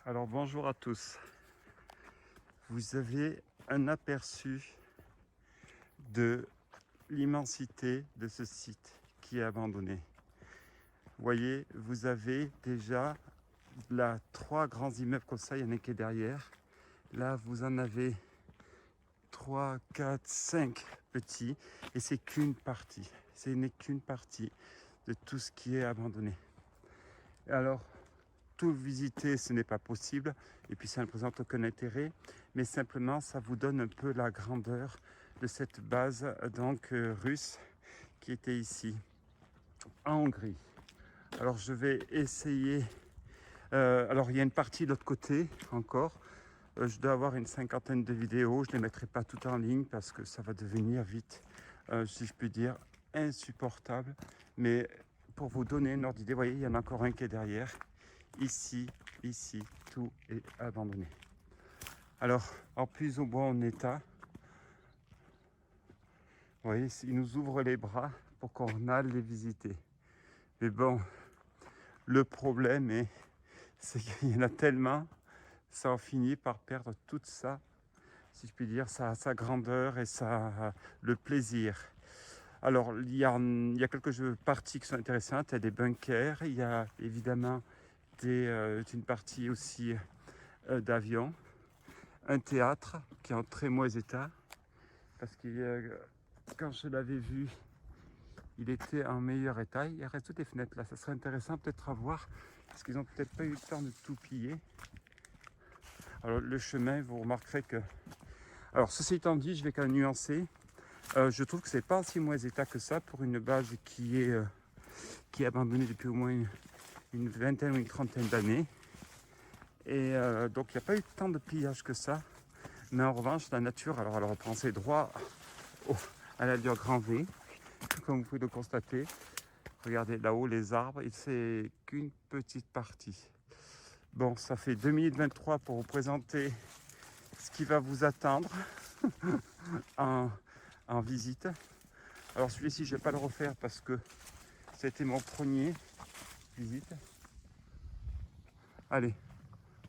Alors bonjour à tous. Vous avez un aperçu de l'immensité de ce site qui est abandonné. Vous voyez, vous avez déjà là 3 grands immeubles comme ça, il y en a qui est derrière. Là, vous en avez 3, 4, 5 petits et c'est qu'une partie. Ce n'est qu'une partie de tout ce qui est abandonné. Alors, tout visiter, ce n'est pas possible et puis ça ne présente aucun intérêt, mais simplement ça vous donne un peu la grandeur de cette base donc russe qui était ici en Hongrie. Alors je vais essayer, alors il y a une partie de l'autre côté encore, je dois avoir une 50aine de vidéos, je ne les mettrai pas toutes en ligne parce que ça va devenir vite, si je puis dire, insupportable, mais pour vous donner une ordre d'idée, vous voyez il y en a encore un qui est derrière. Ici, tout est abandonné. Alors, en plus au bon état, vous voyez, il nous ouvre les bras pour qu'on aille les visiter. Mais bon, le problème c'est qu'il y en a tellement, ça en finit par perdre tout ça, si je puis dire, sa grandeur et le plaisir. Alors, il y a quelques parties qui sont intéressantes, il y a des bunkers, il y a évidemment une partie aussi d'avion, un théâtre qui est en très mauvais état parce que quand je l'avais vu il était en meilleur état. Il reste toutes les fenêtres là, ça serait intéressant peut-être à voir parce qu'ils n'ont peut-être pas eu le temps de tout piller. Alors le chemin, vous remarquerez que, alors ceci étant dit, je vais quand même nuancer, je trouve que c'est pas en si mauvais état que ça pour une base qui est abandonnée depuis au moins une vingtaine ou une trentaine d'années. Et donc il n'y a pas eu tant de pillage que ça, mais en revanche la nature, alors elle reprend ses droits à l'allure grand V, comme vous pouvez le constater. Regardez là-haut les arbres, et c'est qu'une petite partie. Bon, ça fait 2 minutes 23 pour vous présenter ce qui va vous attendre en visite. Alors celui-ci je ne vais pas le refaire parce que c'était mon premier visite. Allez,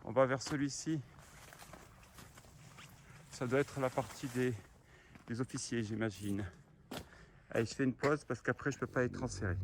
on va vers celui-ci. Ça doit être la partie des officiers, j'imagine. Allez, je fais une pause parce qu'après je peux pas être transféré.